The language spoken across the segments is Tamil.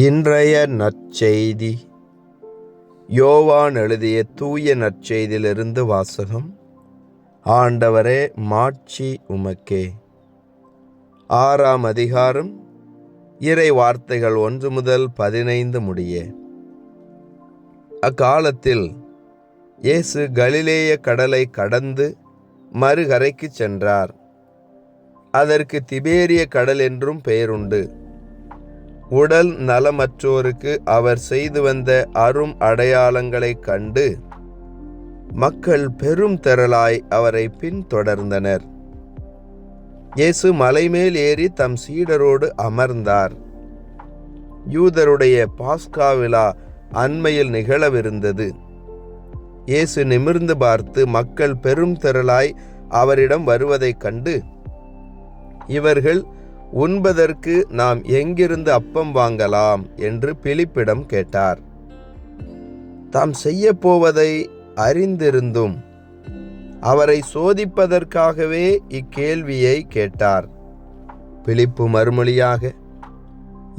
இன்றைய நற்செய்தி யோவான் எழுதிய தூய நற்செய்தியிலிருந்து வாசகம். ஆண்டவரே, மாட்சி உமக்கே. 6ஆம் அதிகாரம், இறை வார்த்தைகள் 1 முதல் 15 முடிய. அக்காலத்தில் இயேசு கலிலேய கடலை கடந்து மறுகரைக்கு சென்றார். அதற்கு திபேரிய கடல் என்றும் பெயருண்டு. உடல் நலமற்றோருக்கு அவர் செய்து வந்த அரும் அடையாளங்களைக் கண்டு மக்கள் பெரும் திரளாய் அவரை பின்தொடர்ந்தனர். இயேசு மலைமேல் ஏறி தம் சீடரோடு அமர்ந்தார். யூதருடைய பாஸ்கா விழா அண்மையில் நிகழவிருந்தது. இயேசு நிமிர்ந்து பார்த்து மக்கள் பெரும் திரளாய் அவரிடம் வருவதைக் கண்டு, இவர்கள் உண்பதற்கு நாம் எங்கிருந்து அப்பம் வாங்கலாம் என்று பிலிப்பிடம் கேட்டார். தாம் செய்ய போவதை அறிந்திருந்தும் அவரை சோதிப்பதற்காகவே இக்கேள்வியை கேட்டார். பிலிப்பு மறுமொழியாக,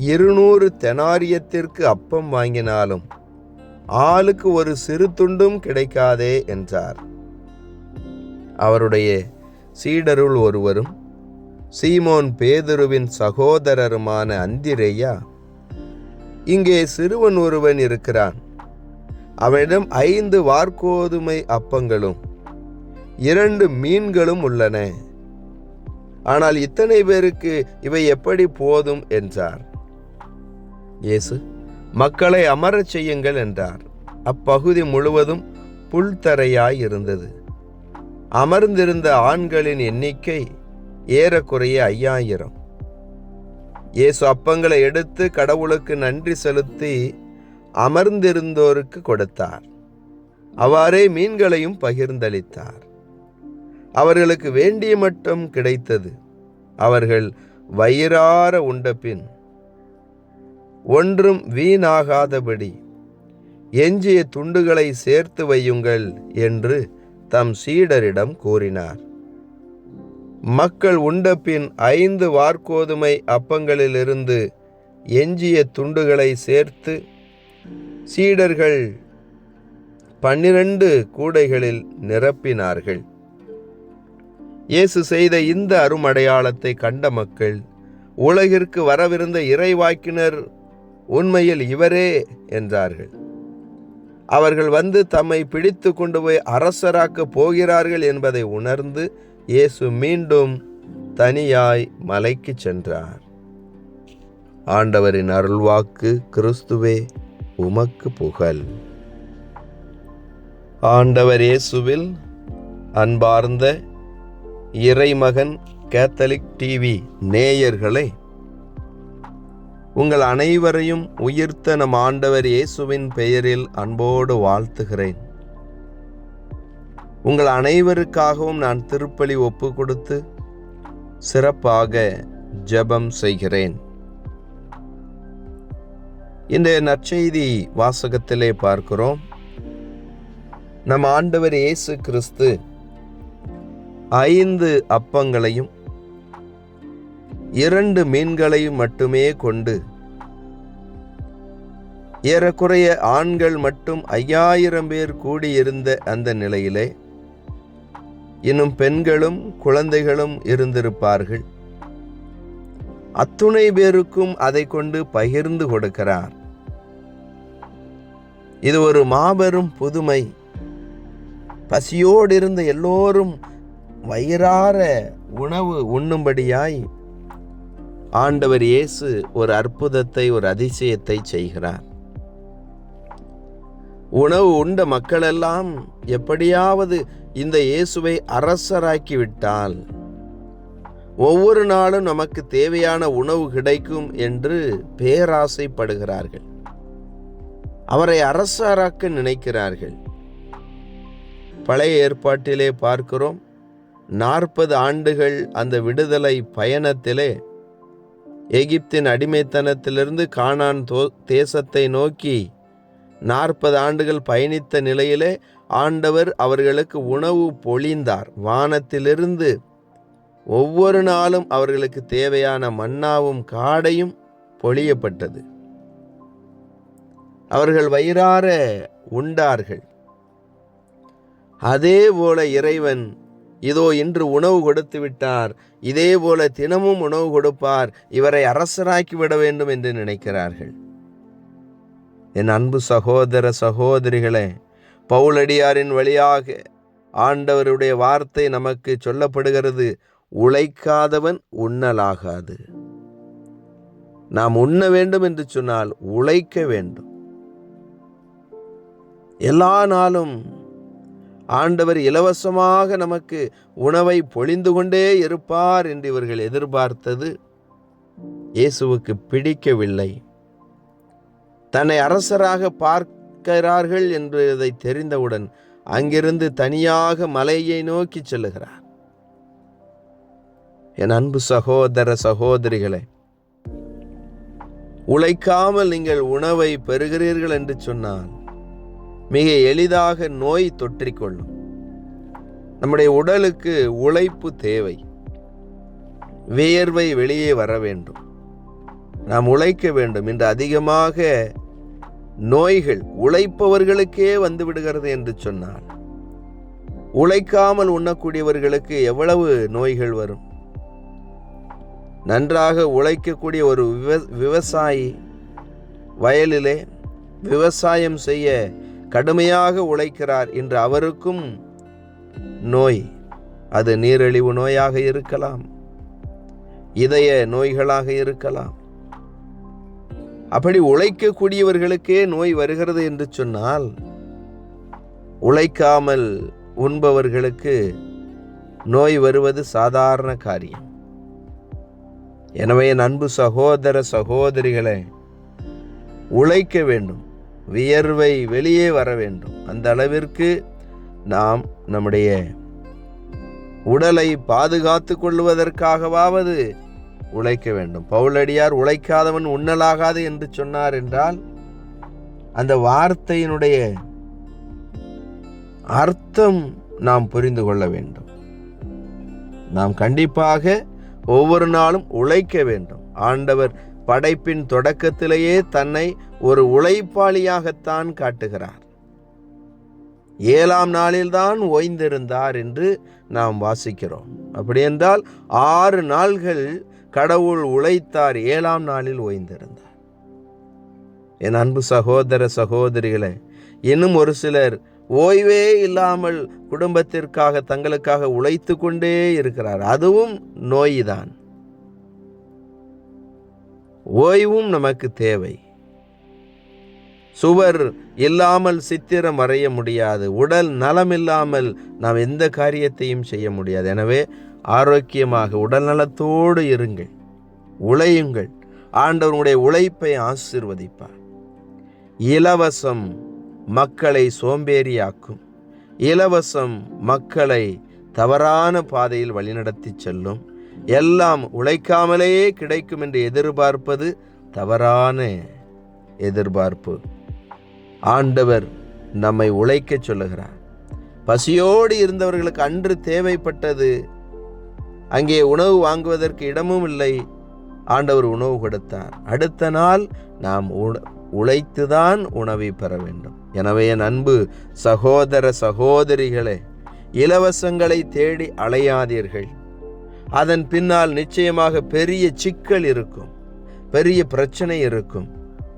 200 தெனாரியத்திற்கு அப்பம் வாங்கினாலும் ஆளுக்கு ஒரு சிறு துண்டும் கிடைக்காதே என்றார். அவருடைய சீடருள் ஒருவரும் சீமோன் பேதுருவின் சகோதரருமான அந்திரேயா, இங்கே சிறுவன் ஒருவன் இருக்கிறான். அவனிடம் 5 வாற்கோதுமை அப்பங்களும் 2 மீன்களும் உள்ளன. ஆனால் இத்தனை பேருக்கு இவை எப்படி போதும் என்றார். இயேசு, மக்களை அமரச் செய்யுங்கள் என்றார். அப்பகுதி முழுவதும் புல்தரையாய் இருந்தது. அமர்ந்திருந்த ஆண்களின் எண்ணிக்கை ஏறக்குறைய 5000. இயேசு அப்பங்களை எடுத்து கடவுளுக்கு நன்றி செலுத்தி அமர்ந்திருந்தோருக்கு கொடுத்தார். அவ்வாறே மீன்களையும் பகிர்ந்தளித்தார். அவர்களுக்கு வேண்டிய மட்டும் கிடைத்தது. அவர்கள் வயிறார உண்டபின் ஒன்றும் வீணாகாதபடி எஞ்சிய துண்டுகளை சேர்த்து வையுங்கள் என்று தம் சீடரிடம் கூறினார். மக்கள் உண்டபின் 5 வாற்கோதுமை அப்பங்களிலிருந்து எஞ்சிய துண்டுகளை சேர்த்து சீடர்கள் 12 கூடைகளில் நிரப்பினார்கள். இயேசு செய்த இந்த அருமடையாளத்தை கண்ட மக்கள், உலகிற்கு வரவிருந்த இறைவாக்கினர் உண்மையில் இவரே என்றார்கள். அவர்கள் வந்து தம்மை பிடித்து கொண்டு போய் அரசராக்கப் போகிறார்கள் என்பதை உணர்ந்து இயேசு மீண்டும் தனியாய் மலைக்கு சென்றார். ஆண்டவரின் அருள்வாக்கு. கிறிஸ்துவே, உமக்கு புகழ். ஆண்டவர் இயேசுவில் அன்பார்ந்த இறைமகன் கேத்தலிக் டிவி நேயர்களே, உங்கள் அனைவரையும் உயிர்த்த நம் ஆண்டவர் இயேசுவின் பெயரில் அன்போடு வாழ்த்துகிறேன். உங்கள் அனைவருக்காகவும் நான் திருப்பலி ஒப்பு கொடுத்து சிறப்பாக ஜெபம் செய்கிறேன். இந்த நற்செய்தி வாசகத்திலே பார்க்கிறோம், நம் ஆண்டவர் இயேசு கிறிஸ்து 5 அப்பங்களையும் 2 மீன்களையும் மட்டுமே கொண்டு ஏறக்குறைய ஆண்கள் மட்டும் 5000 பேர் கூடியிருந்த அந்த நிலையிலே இன்னும் பெண்களும் குழந்தைகளும் இருந்திருப்பார்கள். அத்துணை பேருக்கும் அதை கொண்டு பகிர்ந்து கொடுக்கிறார். இது ஒரு மாபெரும் புதுமை. பசியோடு இருந்த எல்லோரும் வயிறார உணவு உண்ணும்படியாய் ஆண்டவர் இயேசு ஒரு அற்புதத்தை, ஒரு அதிசயத்தை செய்கிறார். உணவு உண்ட மக்களெல்லாம் எப்படியாவது இந்த இயேசுவை அரசராக்கிவிட்டால் ஒவ்வொரு நாளும் நமக்கு தேவையான உணவு கிடைக்கும் என்று பேராசைப்படுகிறார்கள். அவரை அரசராக்க நினைக்கிறார்கள். பழைய ஏற்பாட்டிலே பார்க்கிறோம், 40 ஆண்டுகள் அந்த விடுதலை பயணத்திலே எகிப்தின் அடிமைத்தனத்திலிருந்து கானான் தேசத்தை நோக்கி 40 ஆண்டுகள் பயணித்த நிலையிலே ஆண்டவர் அவர்களுக்கு உணவு பொழிந்தார். வானத்திலிருந்து ஒவ்வொரு நாளும் அவர்களுக்கு தேவையான மன்னாவும் காடையும் பொழியப்பட்டது. அவர்கள் வயிறார உண்டார்கள். அதே போல இறைவன் இதோ இன்று உணவு கொடுத்து விட்டார், இதே போல தினமும் உணவு கொடுப்பார், இவரை அரசராக்கி விட வேண்டும் என்று நினைக்கிறார்கள். என் அன்பு சகோதர சகோதரிகளே, பவுலடியாரின் வழியாக ஆண்டவருடைய வார்த்தை நமக்கு சொல்லப்படுகிறது, உழைக்காதவன் உண்ணலாகாது. நாம் உண்ண வேண்டும் என்று சொன்னால் உழைக்க வேண்டும். எல்லா நாளும் ஆண்டவர் இலவசமாக நமக்கு உணவை பொழிந்து கொண்டே இருப்பார் என்று இவர்கள் எதிர்பார்த்தது இயேசுவுக்கு பிடிக்கவில்லை. தன்னை அரசராக பார்க்கிறார்கள் என்பதை தெரிந்தவுடன் அங்கிருந்து தனியாக மலையை நோக்கி செல்லுகிறார். என் அன்பு சகோதர சகோதரிகளே, உழைக்காமல் நீங்கள் உணவை பெறுகிறீர்கள் என்று சொன்னால் மிக எளிதாக நோய் தொற்றிக்கொள்ளும். நம்முடைய உடலுக்கு உழைப்பு தேவை, வியர்வை வெளியே வர வேண்டும், நாம் உழைக்க வேண்டும். இன்று அதிகமாக நோய்கள் உழைப்பவர்களுக்கே வந்து விடுகிறது என்று சொன்னால், உழைக்காமல் உண்ணக்கூடியவர்களுக்கு எவ்வளவு நோய்கள் வரும்? நன்றாக உழைக்கக்கூடிய ஒரு விவசாயி வயலிலே விவசாயம் செய்ய கடுமையாக உழைக்கிறார். இன்று அவருக்கும் நோய், அது நீரிழிவு நோயாக இருக்கலாம், இதய நோய்களாக இருக்கலாம். அப்படி உழைக்கக்கூடியவர்களுக்கே நோய் வருகிறது என்று சொன்னால், உழைக்காமல் உண்பவர்களுக்கு நோய் வருவது சாதாரண காரியம். எனவே என் அன்பு சகோதர சகோதரிகளே, உழைக்க வேண்டும், வியர்வை வெளியே வர வேண்டும். அந்த அளவிற்கு நாம் நம்முடைய உடலை பாதுகாத்து கொள்வதற்காகவாவது உழைக்க வேண்டும். பவுலடியார் உழைக்காதவன் உண்ணலாகாது என்று சொன்னார் என்றால், அந்த வார்த்தையினுடைய அர்த்தம் நாம் புரிந்து கொள்ள வேண்டும். நாம் கண்டிப்பாக ஒவ்வொரு நாளும் உழைக்க வேண்டும். ஆண்டவர் படைப்பின் தொடக்கத்திலேயே தன்னை ஒரு உழைப்பாளியாகத்தான் காட்டுகிறார். 7ஆம் நாளில்தான் ஓய்ந்திருந்தார் என்று நாம் வாசிக்கிறோம். அப்படி என்றால் 6 நாள்கள் கடவுள் உழைத்தார், 7ஆம் நாளில் ஓய்ந்திருந்தார். என் அன்பு சகோதர சகோதரிகளே, இன்னும் ஒரு சிலர் ஓய்வே இல்லாமல் குடும்பத்திற்காக தங்களுக்காக உழைத்து கொண்டே இருக்கிறார். அதுவும் நோய்தான். ஓய்வும் நமக்கு தேவை. சுவர் இல்லாமல் சித்திரம் வரைய முடியாது. உடல் நலம் இல்லாமல் நாம் எந்த காரியத்தையும் செய்ய முடியாது. எனவே ஆரோக்கியமாக உடல் நலத்தோடு இருங்கள், உழையுங்கள். ஆண்டவருடைய உழைப்பை ஆசீர்வதிப்பார். இலவசம் மக்களை சோம்பேறியாக்கும். இலவசம் மக்களை தவறான பாதையில் வழிநடத்தி செல்லும். எல்லாம் உழைக்காமலேயே கிடைக்கும் என்று எதிர்பார்ப்பது தவறான எதிர்பார்ப்பு. ஆண்டவர் நம்மை உழைக்க சொல்லுகிறார். பசியோடு இருந்தவர்களுக்கு அன்று தேவைப்பட்டது, அங்கே உணவு வாங்குவதற்கு இடமும் இல்லை, ஆண்டவர் உணவு கொடுத்தார். அடுத்த நாள் நாம் உழைத்துதான் உணவை பெற வேண்டும். எனவே என் அன்பு சகோதர சகோதரிகளே, இலவசங்களை தேடி அலையாதீர்கள். அதன் பின்னால் நிச்சயமாக பெரிய சிக்கல் இருக்கும், பெரிய பிரச்சனை இருக்கும்.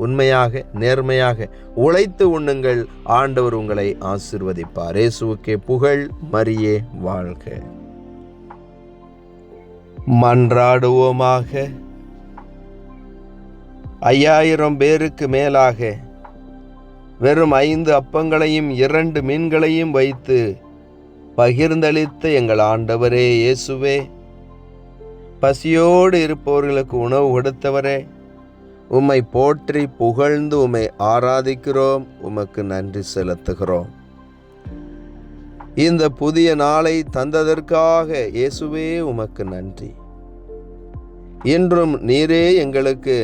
உண்மையாக நேர்மையாக உழைத்து உண்ணுங்கள். ஆண்டவர் உங்களை ஆசீர்வதிப்பார். இயேசுவுக்கே புகழ், மரியே வாழ்க. மன்றாடுவோமாக. 5000 பேருக்கு மேலாக வெறும் 5 அப்பங்களையும் 2 மீன்களையும் வைத்து பகிர்ந்தளித்த எங்கள் ஆண்டவரே இயேசுவே, பசியோடு இருப்பவர்களுக்கு உணவு கொடுத்தவரே, உம்மை போற்றி புகழ்ந்து உம்மை ஆராதிக்கிறோம், உமக்கு நன்றி செலுத்துகிறோம். இந்த புதிய நாளை தந்ததற்காக இயேசுவே உமக்கு நன்றி. இன்றும் நீரே எங்களுக்கு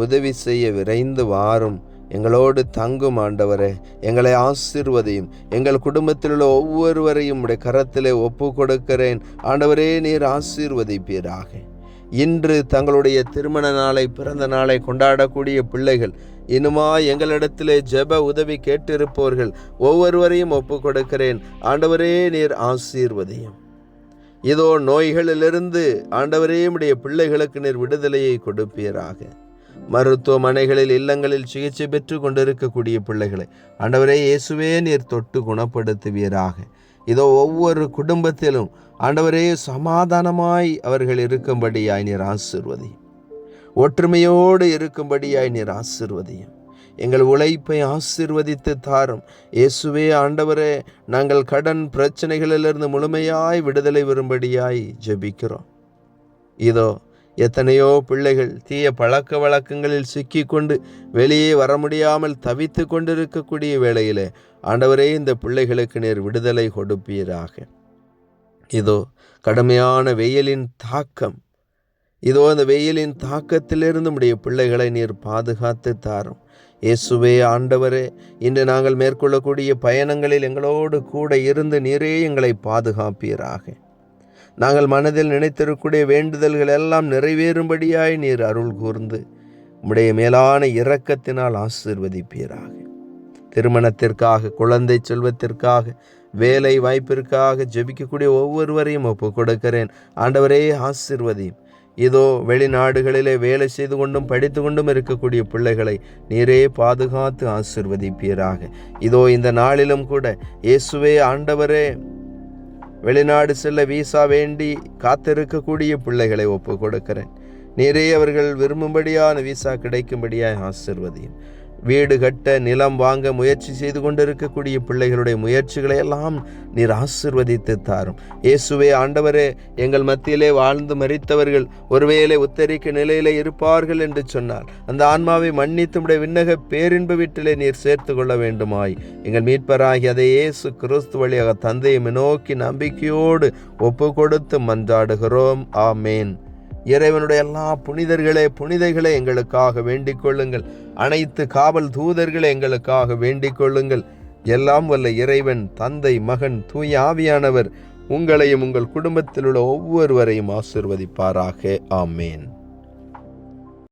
உதவி செய்ய விரைந்து வாரும். எங்களோடு தங்கும் ஆண்டவரே, எங்களை ஆசீர்வதியும். எங்கள் குடும்பத்தில் உள்ள ஒவ்வொருவரையும் உடைய கரத்திலே ஒப்பு கொடுக்கிறேன். ஆண்டவரே, நீர் ஆசீர்வதிப்பீராக. இன்று தங்களுடைய திருமண நாளை, பிறந்த நாளை கொண்டாடக்கூடிய பிள்ளைகள் இன்னுமா எங்களிடத்திலே ஜெப உதவி கேட்டிருப்பவர்கள் ஒவ்வொருவரையும் ஒப்புக் கொடுக்கிறேன். ஆண்டவரே, நீர் ஆசீர்வதியும். இதோ நோய்களிலிருந்து ஆண்டவரே, உம்முடைய பிள்ளைகளுக்கு நீர் விடுதலையை கொடுப்பீராக. மருத்துவமனைகளில், இல்லங்களில் சிகிச்சை பெற்று கொண்டிருக்கக்கூடிய பிள்ளைகளை ஆண்டவரே இயேசுவே நீர் தொட்டு குணப்படுத்துவீராக. இதோ ஒவ்வொரு குடும்பத்திலும் ஆண்டவரே சமாதானமாய் அவர்கள் இருக்கும்படியாய் நீர் ஆசீர்வதியும். ஒற்றுமையோடு இருக்கும்படியாய் நீர் ஆசீர்வதியும். எங்கள் உழைப்பை ஆசீர்வதித்து தாரும் இயேசுவே. ஆண்டவரே, நாங்கள் கடன் பிரச்சனைகளிலிருந்து முழுமையாய் விடுதலை வரும்படியாய் ஜெபிக்கிறோம். இதோ எத்தனையோ பிள்ளைகள் தீய பழக்க வழக்கங்களில் சிக்கிக்கொண்டு வெளியே வர முடியாமல் தவித்து கொண்டிருக்கக்கூடிய வேளையிலே ஆண்டவரே, இந்த பிள்ளைகளுக்கு நீர் விடுதலை கொடுப்பீராக. இதோ கடுமையான வெயிலின் தாக்கம், இதோ அந்த வெயிலின் தாக்கத்திலிருந்து உம்முடைய பிள்ளைகளை நீர் பாதுகாத்து தாரும் இயேசுவே. ஆண்டவரே, இன்று நாங்கள் மேற்கொள்ளக்கூடிய பயணங்களில் எங்களோடு கூட இருந்து நீரே எங்களை பாதுகாப்பீராக. நாங்கள் மனதில் நினைத்திருக்கக்கூடிய வேண்டுதல்கள் எல்லாம் நிறைவேறும்படியாய் நீர் அருள் கூர்ந்து உம்முடைய மேலான இரக்கத்தினால் ஆசீர்வதிப்பீராக. திருமணத்திற்காக, குழந்தை செல்வத்திற்காக, வேலை வாய்ப்பிற்காக ஜெபிக்கக்கூடிய ஒவ்வொருவரையும் ஒப்புக் கொடுக்கிறேன். ஆண்டவரே, ஆசீர்வதியும். இதோ வெளிநாடுகளிலே வேலை செய்து கொண்டும் படித்து கொண்டும் இருக்கக்கூடிய பிள்ளைகளை நீரே பாதுகாத்து ஆசீர்வதிப்பீராக. இதோ இந்த நாளிலும் கூட இயேசுவே ஆண்டவரே, வெளிநாடு செல்ல வீசா வேண்டி காத்திருக்கக்கூடிய பிள்ளைகளை ஒப்புக் கொடுக்கிறேன். நீரே அவர்கள் விரும்பும்படியான வீசா கிடைக்கும்படியாக ஆசீர்வதியும். வீடு கட்ட, நிலம் வாங்க முயற்சி செய்து கொண்டிருக்கக்கூடிய பிள்ளைகளுடைய முயற்சிகளை எல்லாம் நீர் ஆசீர்வதித்து தாரும் இயேசுவே. ஆண்டவரே, எங்கள் மத்தியிலே வாழ்ந்து மரித்தவர்கள் ஒருவேளை உத்தரிக்க நிலையிலே இருப்பார்கள் என்று சொன்னார். அந்த ஆன்மாவை மன்னித்து உம்முடைய விண்ணக பேரின்ப வீட்டிலே நீர் சேர்த்து கொள்ள வேண்டுமாய் எங்கள் மீட்பராகி அதை இயேசு கிறிஸ்து வழியாக தந்தையை நோக்கி நம்பிக்கையோடு ஒப்பு கொடுத்து மன்றாடுகிறோம். ஆமேன். இறைவனுடைய எல்லா புனிதர்களே எங்களுக்காக வேண்டிக் கொள்ளுங்கள். அனைத்து காவல் தூதர்களே எங்களுக்காக வேண்டிக் கொள்ளுங்கள். எல்லாம் வல்ல இறைவன், தந்தை, மகன், தூய ஆவியானவர் உங்களையும் உங்கள் குடும்பத்தில் உள்ள ஒவ்வொருவரையும் ஆசீர்வதிப்பாராக. ஆமேன்.